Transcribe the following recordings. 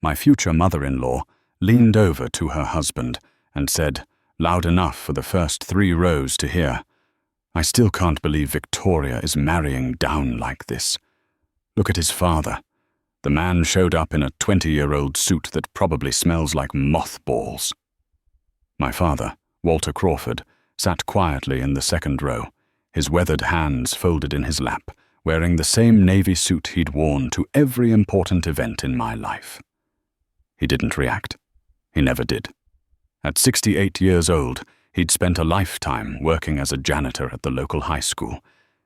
My future mother-in-law leaned over to her husband and said, loud enough for the first 3 rows to hear, "I still can't believe Victoria is marrying down like this. Look at his father. The man showed up in a 20-year-old suit that probably smells like mothballs." My father, Walter Crawford, sat quietly in the 2nd row, his weathered hands folded in his lap, wearing the same navy suit he'd worn to every important event in my life. He didn't react. He never did. At 68 years old, he'd spent a lifetime working as a janitor at the local high school,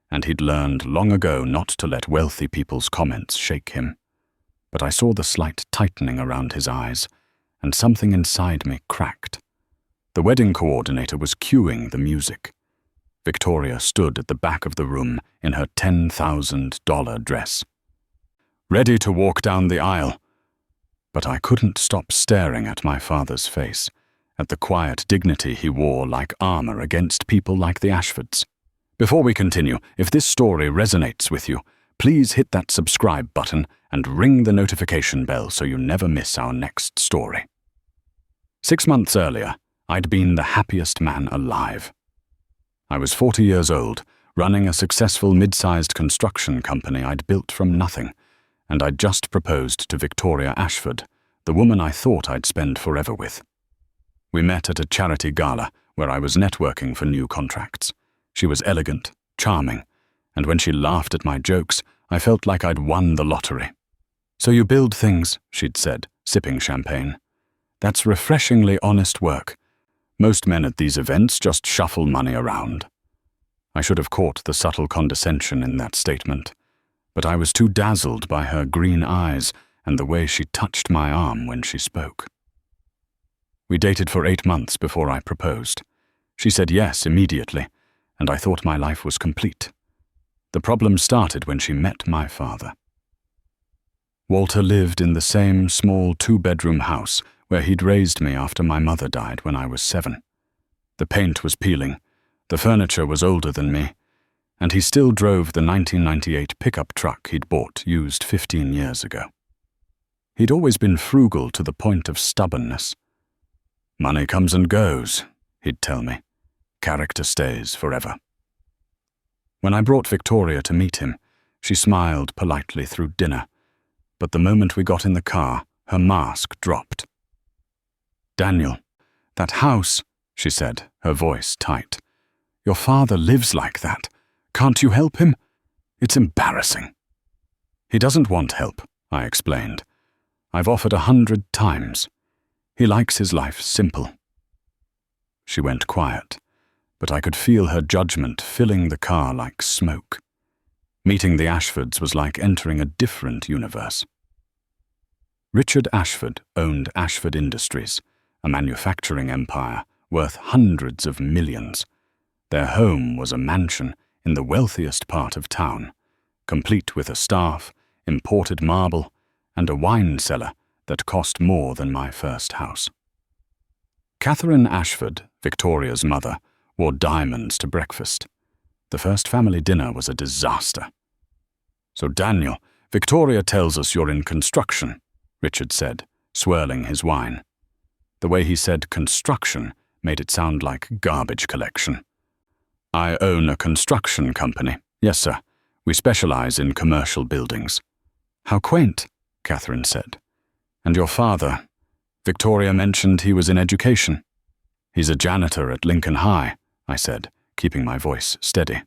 and he'd learned long ago not to let wealthy people's comments shake him. But I saw the slight tightening around his eyes, and something inside me cracked. The wedding coordinator was cueing the music. Victoria stood at the back of the room in her $10,000 dress, ready to walk down the aisle. But I couldn't stop staring at my father's face, at the quiet dignity he wore like armor against people like the Ashfords. Before we continue, if this story resonates with you, please hit that subscribe button and ring the notification bell so you never miss our next story. 6 months earlier, I'd been the happiest man alive. I was 40 years old, running a successful mid-sized construction company I'd built from nothing, and I'd just proposed to Victoria Ashford, the woman I thought I'd spend forever with. We met at a charity gala where I was networking for new contracts. She was elegant, charming, and when she laughed at my jokes, I felt like I'd won the lottery. "So you build things," she'd said, sipping champagne. "That's refreshingly honest work. Most men at these events just shuffle money around." I should have caught the subtle condescension in that statement, but I was too dazzled by her green eyes and the way she touched my arm when she spoke. We dated for 8 months before I proposed. She said yes immediately, and I thought my life was complete. The problem started when she met my father. Walter lived in the same small 2-bedroom house where he'd raised me after my mother died when I was 7. The paint was peeling, the furniture was older than me, and he still drove the 1998 pickup truck he'd bought used 15 years ago. He'd always been frugal to the point of stubbornness. "Money comes and goes," he'd tell me. "Character stays forever." When I brought Victoria to meet him, she smiled politely through dinner, but the moment we got in the car, her mask dropped. "Daniel, that house," she said, her voice tight. "Your father lives like that. Can't you help him? It's embarrassing." "He doesn't want help," I explained. "I've offered 100 times. He likes his life simple." She went quiet, but I could feel her judgment filling the car like smoke. Meeting the Ashfords was like entering a different universe. Richard Ashford owned Ashford Industries, a manufacturing empire worth hundreds of millions. Their home was a mansion in the wealthiest part of town, complete with a staff, imported marble, and a wine cellar that cost more than my first house. Catherine Ashford, Victoria's mother, wore diamonds to breakfast. The first family dinner was a disaster. "So Daniel, Victoria tells us you're in construction," Richard said, swirling his wine. The way he said construction made it sound like garbage collection. "I own a construction company. Yes, sir. We specialize in commercial buildings." "How quaint," Catherine said. "And your father?" Victoria mentioned he was in education. "He's a janitor at Lincoln High," I said, keeping my voice steady.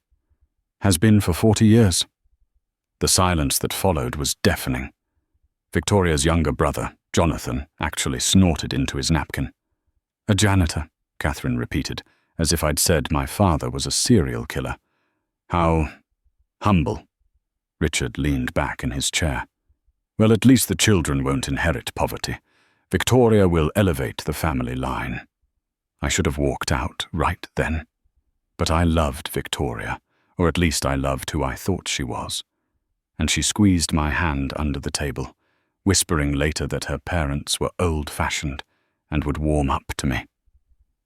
"Has been for 40 years. The silence that followed was deafening. Victoria's younger brother, Jonathan, actually snorted into his napkin. "A janitor," Catherine repeated, as if I'd said my father was a serial killer. "How humble." Richard leaned back in his chair. "Well, at least the children won't inherit poverty. Victoria will elevate the family line." I should have walked out right then. But I loved Victoria, or at least I loved who I thought she was. And she squeezed my hand under the table, whispering later that her parents were old-fashioned and would warm up to me.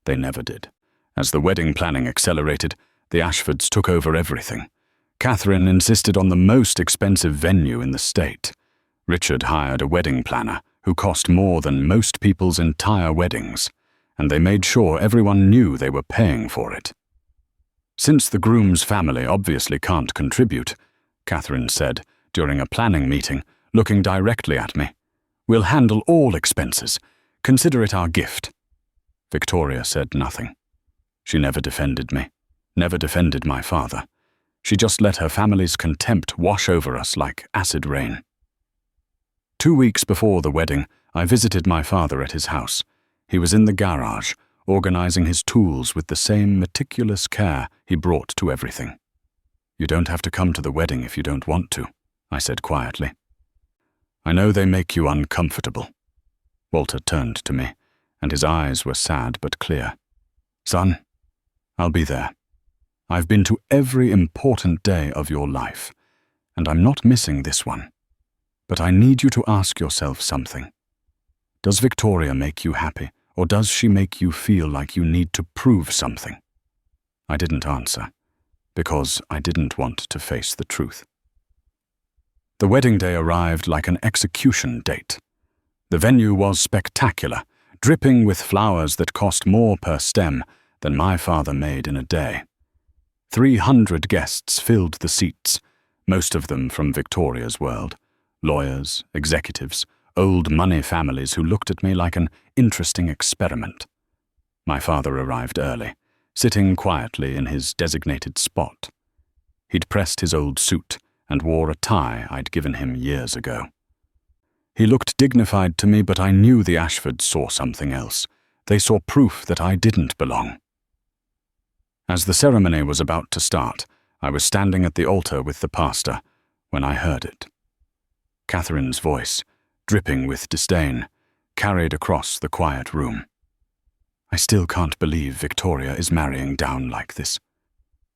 They never did. As the wedding planning accelerated, the Ashfords took over everything. Catherine insisted on the most expensive venue in the state. Richard hired a wedding planner, who cost more than most people's entire weddings, and they made sure everyone knew they were paying for it. Since the groom's family obviously can't contribute, Catherine said during a planning meeting, looking directly at me, we'll handle all expenses. Consider it our gift. Victoria said nothing. She never defended me, never defended my father. She just let her family's contempt wash over us like acid rain. 2 weeks before the wedding, I visited my father at his house. He was in the garage, organizing his tools with the same meticulous care he brought to everything. You don't have to come to the wedding if you don't want to, I said quietly. I know they make you uncomfortable. Walter turned to me, and his eyes were sad but clear. Son, I'll be there. I've been to every important day of your life, and I'm not missing this one. But I need you to ask yourself something. Does Victoria make you happy, or does she make you feel like you need to prove something? I didn't answer, because I didn't want to face the truth. The wedding day arrived like an execution date. The venue was spectacular, dripping with flowers that cost more per stem than my father made in a day. 300 guests filled the seats, most of them from Victoria's world. Lawyers, executives, old money families who looked at me like an interesting experiment. My father arrived early, sitting quietly in his designated spot. He'd pressed his old suit and wore a tie I'd given him years ago. He looked dignified to me, but I knew the Ashfords saw something else. They saw proof that I didn't belong. As the ceremony was about to start, I was standing at the altar with the pastor when I heard it. Catherine's voice, dripping with disdain, carried across the quiet room. I still can't believe Victoria is marrying down like this.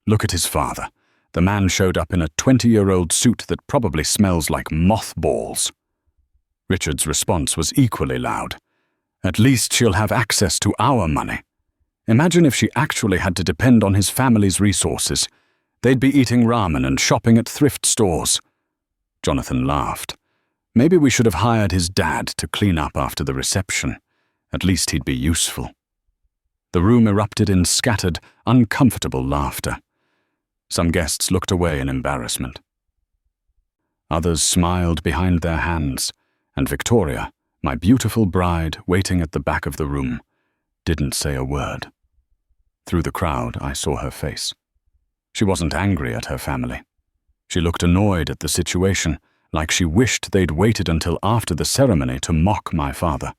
Look at his father. The man showed up in a 20-year-old suit that probably smells like mothballs. Richard's response was equally loud. At least she'll have access to our money. Imagine if she actually had to depend on his family's resources. They'd be eating ramen and shopping at thrift stores. Jonathan laughed. Maybe we should have hired his dad to clean up after the reception. At least he'd be useful. The room erupted in scattered, uncomfortable laughter. Some guests looked away in embarrassment. Others smiled behind their hands, and Victoria, my beautiful bride waiting at the back of the room, didn't say a word. Through the crowd, I saw her face. She wasn't angry at her family. She looked annoyed at the situation, like she wished they'd waited until after the ceremony to mock my father.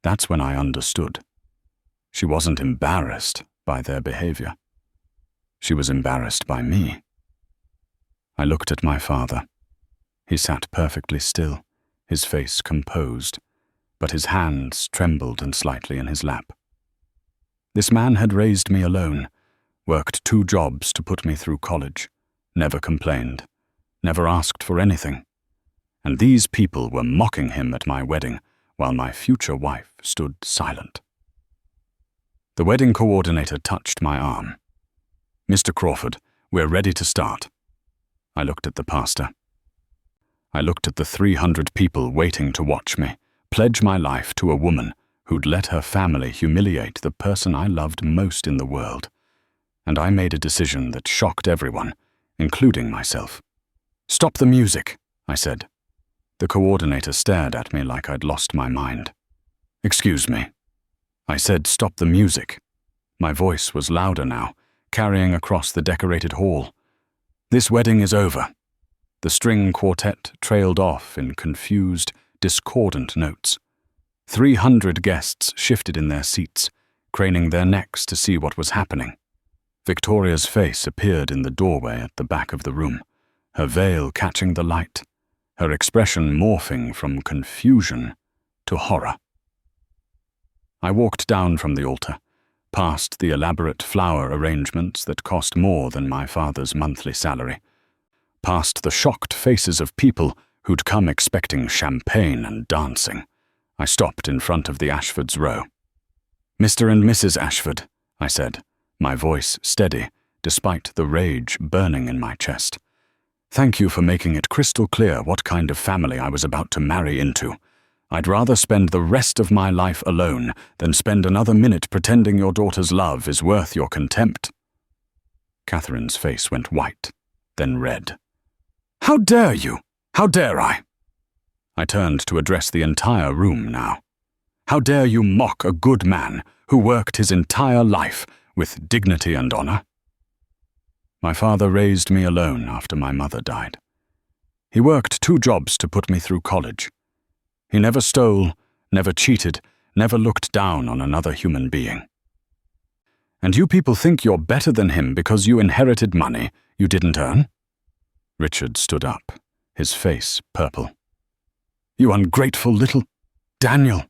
That's when I understood. She wasn't embarrassed by their behavior. She was embarrassed by me. I looked at my father. He sat perfectly still, his face composed, but his hands trembled and slightly in his lap. This man had raised me alone, worked 2 jobs to put me through college, never complained, never asked for anything. And these people were mocking him at my wedding while my future wife stood silent. The wedding coordinator touched my arm. Mr. Crawford, we're ready to start. I looked at the pastor. I looked at the 300 people waiting to watch me pledge my life to a woman who'd let her family humiliate the person I loved most in the world. And I made a decision that shocked everyone, including myself. Stop the music, I said. The coordinator stared at me like I'd lost my mind. Excuse me. I said stop the music. My voice was louder now, carrying across the decorated hall. This wedding is over. The string quartet trailed off in confused, discordant notes. 300 guests shifted in their seats, craning their necks to see what was happening. Victoria's face appeared in the doorway at the back of the room, her veil catching the light, her expression morphing from confusion to horror. I walked down from the altar, past the elaborate flower arrangements that cost more than my father's monthly salary, past the shocked faces of people who'd come expecting champagne and dancing. I stopped in front of the Ashfords' row. Mr. and Mrs. Ashford, I said, my voice steady, despite the rage burning in my chest. Thank you for making it crystal clear what kind of family I was about to marry into. I'd rather spend the rest of my life alone than spend another minute pretending your daughter's love is worth your contempt." Catherine's face went white, then red. "How dare you? How dare I?" I turned to address the entire room now. "How dare you mock a good man who worked his entire life with dignity and honor?" My father raised me alone after my mother died. He worked 2 jobs to put me through college. He never stole, never cheated, never looked down on another human being. "And you people think you're better than him because you inherited money you didn't earn?" Richard stood up, his face purple. "You ungrateful little Daniel!"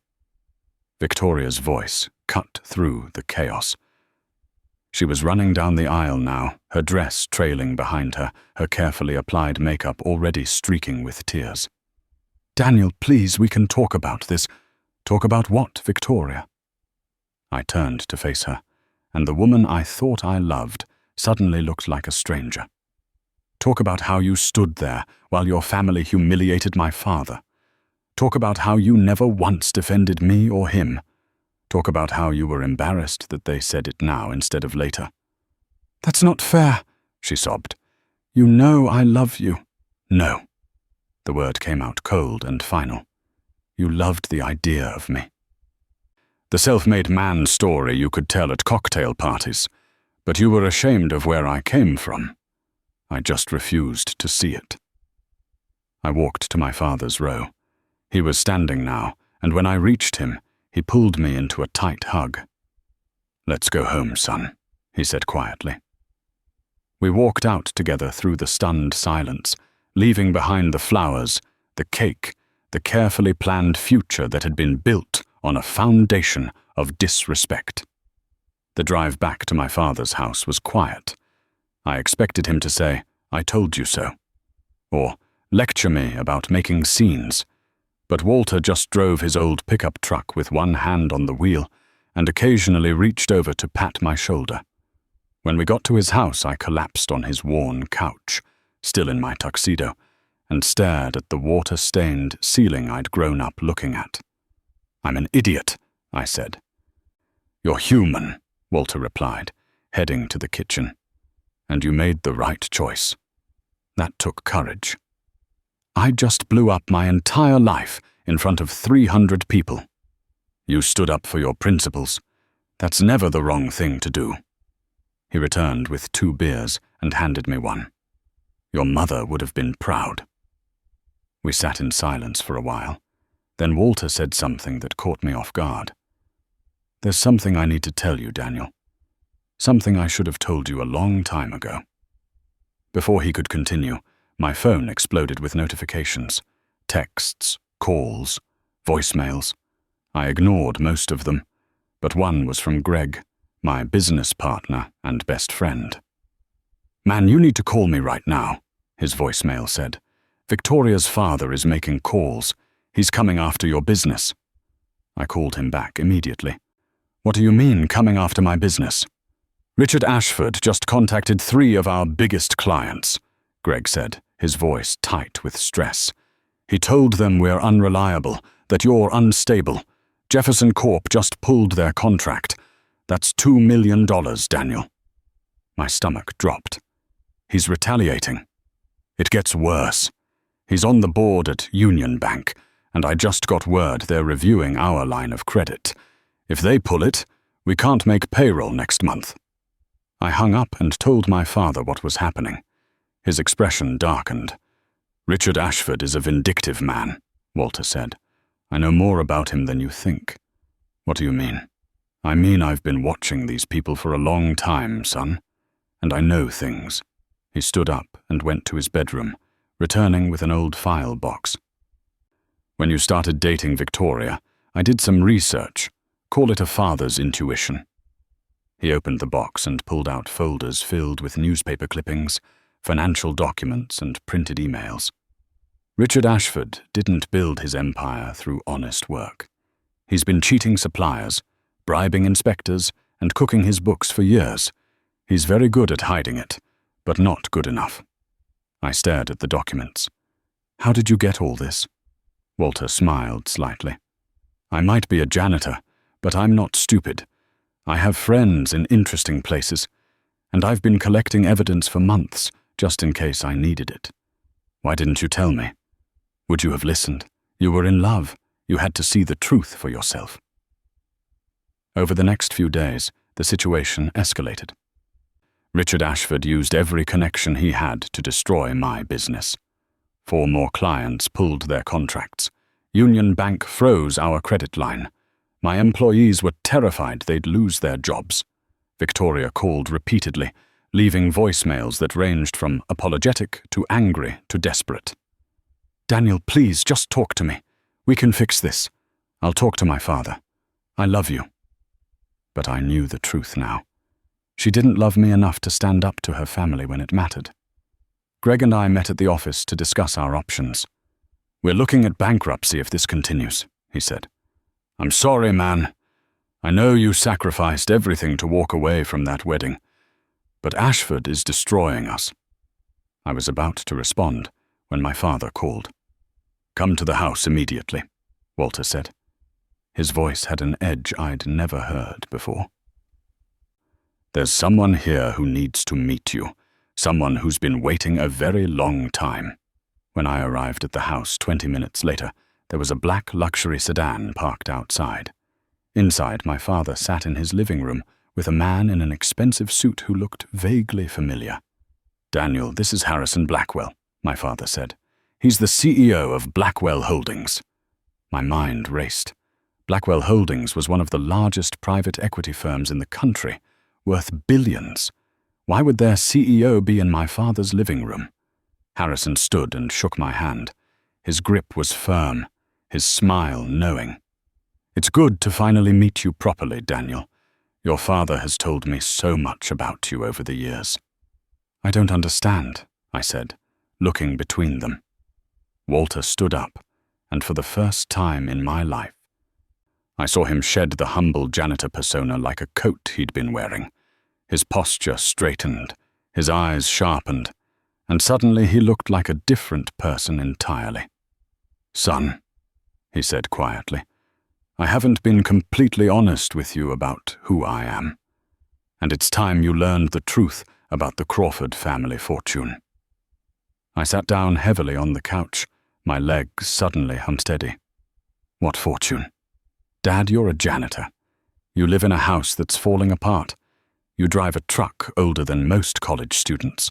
Victoria's voice cut through the chaos. She was running down the aisle now, her dress trailing behind her, her carefully applied makeup already streaking with tears. "Daniel, please, we can talk about this." "Talk about what, Victoria?" I turned to face her, and the woman I thought I loved suddenly looked like a stranger. "Talk about how you stood there while your family humiliated my father. Talk about how you never once defended me or him. Talk about how you were embarrassed that they said it now instead of later." "That's not fair," she sobbed. "You know I love you." "No." The word came out cold and final. "You loved the idea of me. The self-made man story you could tell at cocktail parties, but you were ashamed of where I came from. I just refused to see it." I walked to my father's row. He was standing now, and when I reached him, he pulled me into a tight hug. "Let's go home, son," he said quietly. We walked out together through the stunned silence, leaving behind the flowers, the cake, the carefully planned future that had been built on a foundation of disrespect. The drive back to my father's house was quiet. I expected him to say, "I told you so," or lecture me about making scenes. But Walter just drove his old pickup truck with one hand on the wheel and occasionally reached over to pat my shoulder. When we got to his house, I collapsed on his worn couch, still in my tuxedo, and stared at the water-stained ceiling I'd grown up looking at. "I'm an idiot," I said. "You're human," Walter replied, heading to the kitchen. "And you made the right choice." That took courage. I just blew up my entire life in front of 300 people. You stood up for your principles. That's never the wrong thing to do. He returned with 2 beers and handed me one. Your mother would have been proud. We sat in silence for a while. Then Walter said something that caught me off guard. "There's something I need to tell you, Daniel. Something I should have told you a long time ago." Before he could continue, my phone exploded with notifications, texts, calls, voicemails. I ignored most of them, but one was from Greg, my business partner and best friend. "Man, you need to call me right now," his voicemail said. "Victoria's father is making calls. He's coming after your business." I called him back immediately. "What do you mean, coming after my business?" "Richard Ashford just contacted 3 of our biggest clients," Greg said, his voice tight with stress. "He told them we're unreliable, that you're unstable. Jefferson Corp just pulled their contract. That's $2 million, Daniel." My stomach dropped. "He's retaliating. It gets worse. He's on the board at Union Bank, and I just got word they're reviewing our line of credit. If they pull it, we can't make payroll next month." I hung up and told my father what was happening. His expression darkened. "Richard Ashford is a vindictive man," Walter said. "I know more about him than you think." "What do you mean?" "I mean I've been watching these people for a long time, son. And I know things." He stood up and went to his bedroom, returning with an old file box. "When you started dating Victoria, I did some research. Call it a father's intuition." He opened the box and pulled out folders filled with newspaper clippings, financial documents, and printed emails. Richard Ashford didn't build his empire through honest work. He's been cheating suppliers, bribing inspectors, and cooking his books for years. He's very good at hiding it, but not good enough. I stared at the documents. "How did you get all this?" Walter smiled slightly. I might be a janitor, but I'm not stupid. I have friends in interesting places, and I've been collecting evidence for months, just in case I needed it. Why didn't you tell me? Would you have listened? You were in love. You had to see the truth for yourself. Over the next few days, the situation escalated. Richard Ashford used every connection he had to destroy my business. 4 more clients pulled their contracts. Union Bank froze our credit line. My employees were terrified they'd lose their jobs. Victoria called repeatedly, leaving voicemails that ranged from apologetic to angry to desperate. Daniel, please, just talk to me. We can fix this. I'll talk to my father. I love you. But I knew the truth now. She didn't love me enough to stand up to her family when it mattered. Greg and I met at the office to discuss our options. We're looking at bankruptcy if this continues, he said. I'm sorry, man. I know you sacrificed everything to walk away from that wedding, but Ashford is destroying us. I was about to respond when my father called. Come to the house immediately, Walter said. His voice had an edge I'd never heard before. There's someone here who needs to meet you, someone who's been waiting a very long time. When I arrived at the house 20 minutes later, there was a black luxury sedan parked outside. Inside, my father sat in his living room with a man in an expensive suit who looked vaguely familiar. Daniel, this is Harrison Blackwell, my father said. He's the CEO of Blackwell Holdings. My mind raced. Blackwell Holdings was one of the largest private equity firms in the country, worth billions. Why would their CEO be in my father's living room? Harrison stood and shook my hand. His grip was firm, his smile knowing. It's good to finally meet you properly, Daniel. Your father has told me so much about you over the years. I don't understand, I said, looking between them. Walter stood up, and for the first time in my life, I saw him shed the humble janitor persona like a coat he'd been wearing. His posture straightened, his eyes sharpened, and suddenly he looked like a different person entirely. Son, he said quietly, I haven't been completely honest with you about who I am, and it's time you learned the truth about the Crawford family fortune. I sat down heavily on the couch, my legs suddenly unsteady. What fortune? Dad, you're a janitor. You live in a house that's falling apart. You drive a truck older than most college students.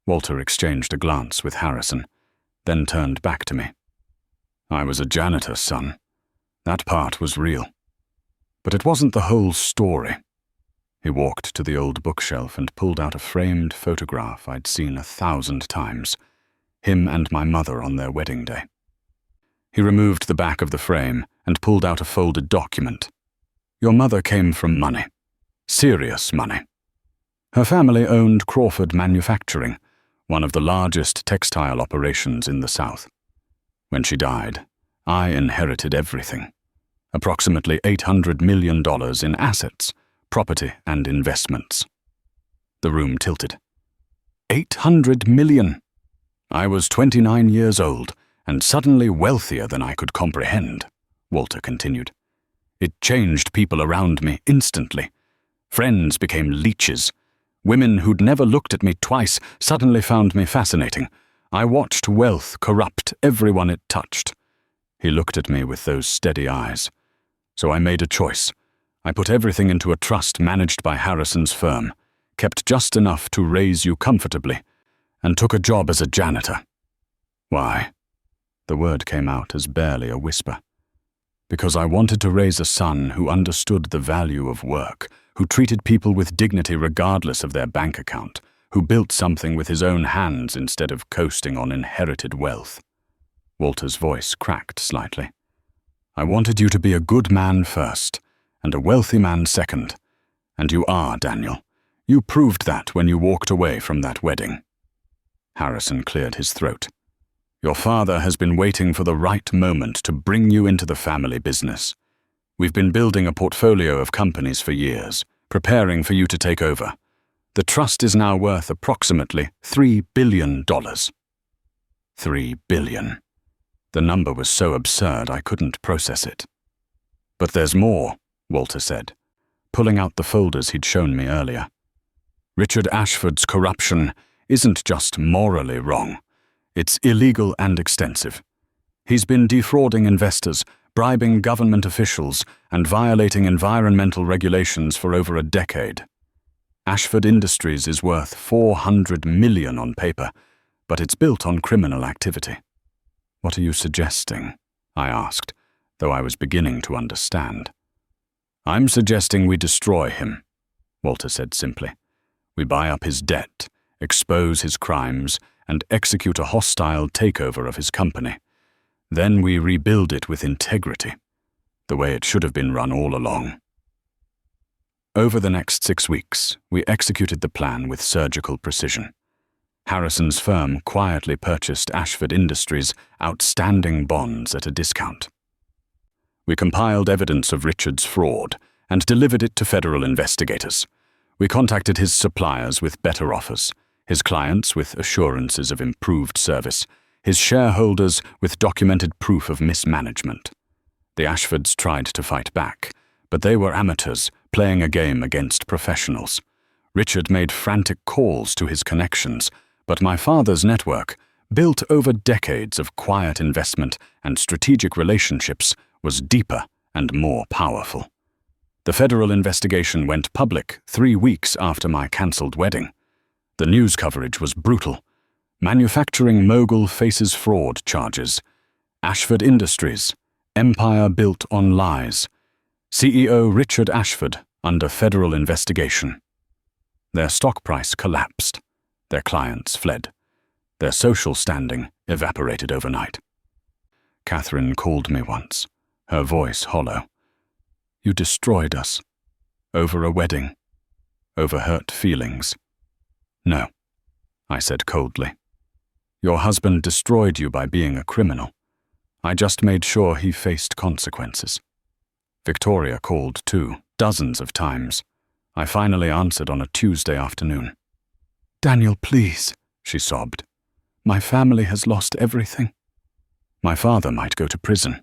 Walter exchanged a glance with Harrison, then turned back to me. I was a janitor, son. That part was real. But it wasn't the whole story. He walked to the old bookshelf and pulled out a framed photograph I'd seen 1,000 times, him and my mother on their wedding day. He removed the back of the frame and pulled out a folded document. Your mother came from money. Serious money. Her family owned Crawford Manufacturing, one of the largest textile operations in the South. When she died, I inherited everything. Approximately $800 million in assets, property and investments. The room tilted. 800 million! I was 29 years old and suddenly wealthier than I could comprehend, Walter continued. It changed people around me instantly. Friends became leeches. Women who'd never looked at me twice suddenly found me fascinating. I watched wealth corrupt everyone it touched. He looked at me with those steady eyes. So I made a choice. I put everything into a trust managed by Harrison's firm, kept just enough to raise you comfortably, and took a job as a janitor. Why? The word came out as barely a whisper. Because I wanted to raise a son who understood the value of work, who treated people with dignity regardless of their bank account, who built something with his own hands instead of coasting on inherited wealth. Walter's voice cracked slightly. I wanted you to be a good man first, and a wealthy man second. And you are, Daniel. You proved that when you walked away from that wedding. Harrison cleared his throat. Your father has been waiting for the right moment to bring you into the family business. We've been building a portfolio of companies for years, preparing for you to take over. The trust is now worth approximately $3 billion. $3 billion. The number was so absurd I couldn't process it. "But there's more," Walter said, pulling out the folders he'd shown me earlier. "Richard Ashford's corruption isn't just morally wrong. It's illegal and extensive. He's been defrauding investors, bribing government officials, and violating environmental regulations for over a decade. Ashford Industries is worth $400 million on paper, but it's built on criminal activity." "What are you suggesting?" I asked, though I was beginning to understand. "I'm suggesting we destroy him," Walter said simply. "We buy up his debt, expose his crimes, and execute a hostile takeover of his company. Then we rebuild it with integrity, the way it should have been run all along." Over the next 6 weeks, we executed the plan with surgical precision. Harrison's firm quietly purchased Ashford Industries' outstanding bonds at a discount. We compiled evidence of Richard's fraud and delivered it to federal investigators. We contacted his suppliers with better offers, his clients with assurances of improved service, his shareholders with documented proof of mismanagement. The Ashfords tried to fight back, but they were amateurs playing a game against professionals. Richard made frantic calls to his connections, but my father's network, built over decades of quiet investment and strategic relationships, was deeper and more powerful. The federal investigation went public 3 weeks after my cancelled wedding. The news coverage was brutal. Manufacturing mogul faces fraud charges. Ashford Industries, empire built on lies. CEO Richard Ashford under federal investigation. Their stock price collapsed. Their clients fled. Their social standing evaporated overnight. Catherine called me once, her voice hollow. "You destroyed us. Over a wedding. Over hurt feelings." "No," I said coldly. "Your husband destroyed you by being a criminal. I just made sure he faced consequences." Victoria called too, dozens of times. I finally answered on a Tuesday afternoon. "Daniel, please," she sobbed. "My family has lost everything. My father might go to prison.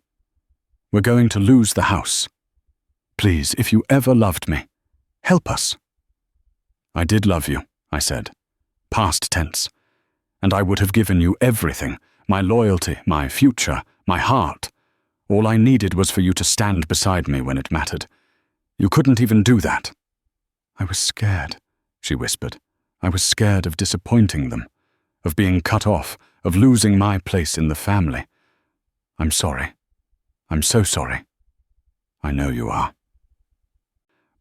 We're going to lose the house. Please, if you ever loved me, help us." "I did love you," I said, past tense, "and I would have given you everything, my loyalty, my future, my heart. All I needed was for you to stand beside me when it mattered. You couldn't even do that." "I was scared," she whispered. "I was scared of disappointing them, of being cut off, of losing my place in the family. I'm sorry. I'm so sorry." "I know you are."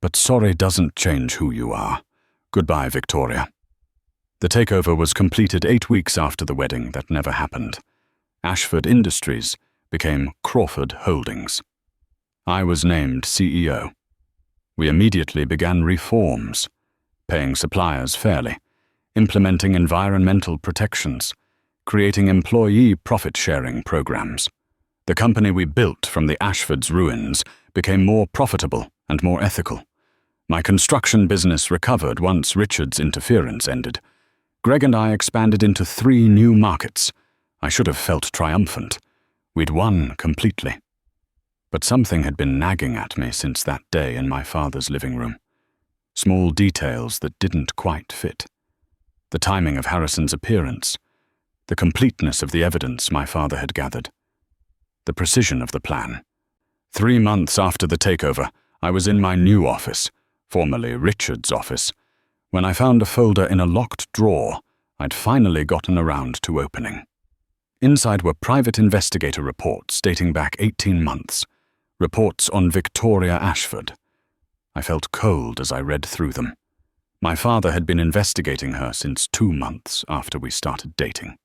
"But sorry doesn't change who you are. Goodbye, Victoria." The takeover was completed 8 weeks after the wedding that never happened. Ashford Industries became Crawford Holdings. I was named CEO. We immediately began reforms, paying suppliers fairly, implementing environmental protections, creating employee profit-sharing programs. The company we built from the Ashfords' ruins became more profitable and more ethical. My construction business recovered once Richard's interference ended. Greg and I expanded into 3 new markets. I should have felt triumphant. We'd won completely. But something had been nagging at me since that day in my father's living room. Small details that didn't quite fit. The timing of Harrison's appearance. The completeness of the evidence my father had gathered. The precision of the plan. 3 months after the takeover, I was in my new office, formerly Richard's office, when I found a folder in a locked drawer I'd finally gotten around to opening. Inside were private investigator reports dating back 18 months, reports on Victoria Ashford. I felt cold as I read through them. My father had been investigating her since 2 months after we started dating.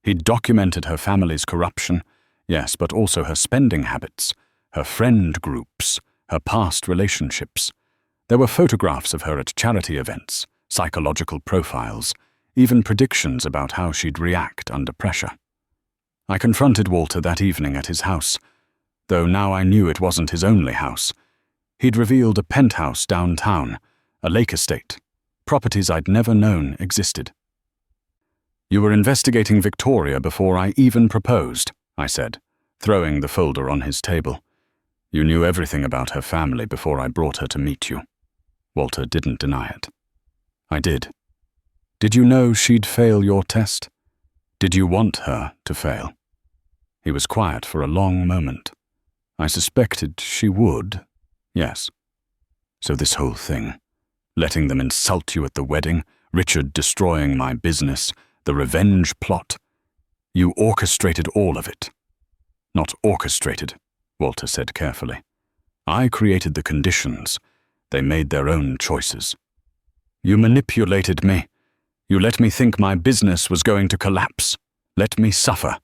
He'd documented her family's corruption, yes, but also her spending habits, her friend groups, her past relationships. There were photographs of her at charity events, psychological profiles, even predictions about how she'd react under pressure. I confronted Walter that evening at his house, though now I knew it wasn't his only house. He'd revealed a penthouse downtown, a lake estate, properties I'd never known existed. "You were investigating Victoria before I even proposed," I said, throwing the folder on his table. You knew everything about her family before I brought her to meet you. Walter didn't deny it. I did. Did you know she'd fail your test? Did you want her to fail? He was quiet for a long moment. I suspected she would, yes. So this whole thing, letting them insult you at the wedding, Richard destroying my business, the revenge plot, you orchestrated all of it. Not orchestrated, Walter said carefully. I created the conditions. They made their own choices. You manipulated me. You let me think my business was going to collapse. Let me suffer,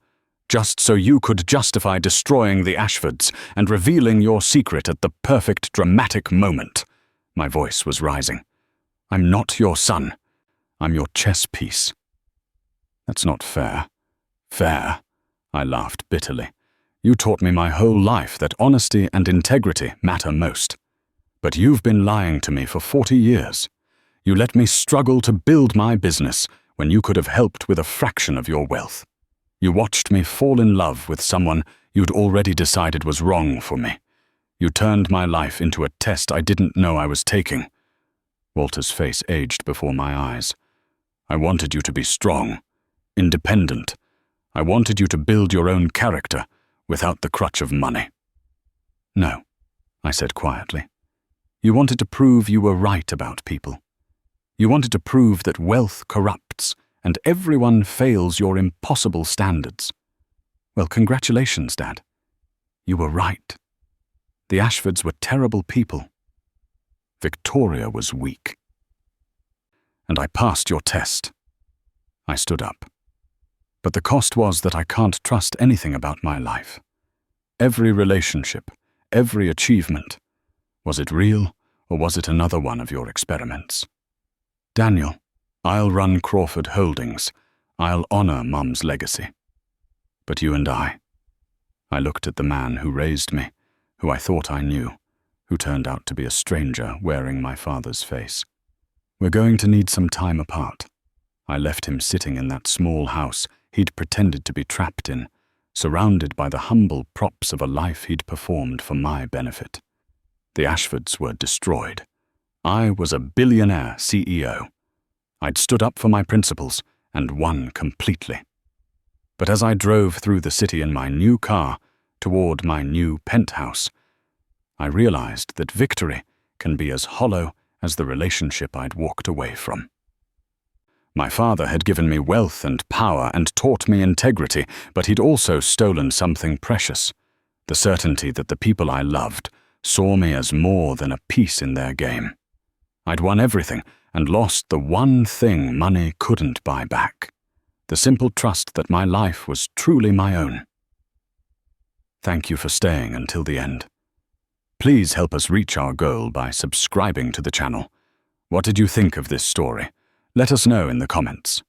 just so you could justify destroying the Ashfords and revealing your secret at the perfect dramatic moment. My voice was rising. I'm not your son. I'm your chess piece. That's not fair. Fair, I laughed bitterly. You taught me my whole life that honesty and integrity matter most. But you've been lying to me for 40 years. You let me struggle to build my business when you could have helped with a fraction of your wealth. You watched me fall in love with someone you'd already decided was wrong for me. You turned my life into a test I didn't know I was taking. Walter's face aged before my eyes. I wanted you to be strong, independent. I wanted you to build your own character without the crutch of money. No, I said quietly. You wanted to prove you were right about people. You wanted to prove that wealth corrupts and everyone fails your impossible standards. Well, congratulations, Dad. You were right. The Ashfords were terrible people. Victoria was weak. And I passed your test. I stood up. But the cost was that I can't trust anything about my life. Every relationship, every achievement. Was it real, or was it another one of your experiments? Daniel, I'll run Crawford Holdings. I'll honor Mum's legacy. But you and I looked at the man who raised me, who I thought I knew, who turned out to be a stranger wearing my father's face. We're going to need some time apart. I left him sitting in that small house he'd pretended to be trapped in, surrounded by the humble props of a life he'd performed for my benefit. The Ashfords were destroyed. I was a billionaire CEO. I'd stood up for my principles and won completely. But as I drove through the city in my new car toward my new penthouse, I realized that victory can be as hollow as the relationship I'd walked away from. My father had given me wealth and power and taught me integrity, but he'd also stolen something precious, the certainty that the people I loved saw me as more than a piece in their game. I'd won everything and lost the one thing money couldn't buy back, the simple trust that my life was truly my own. Thank you for staying until the end. Please help us reach our goal by subscribing to the channel. What did you think of this story? Let us know in the comments.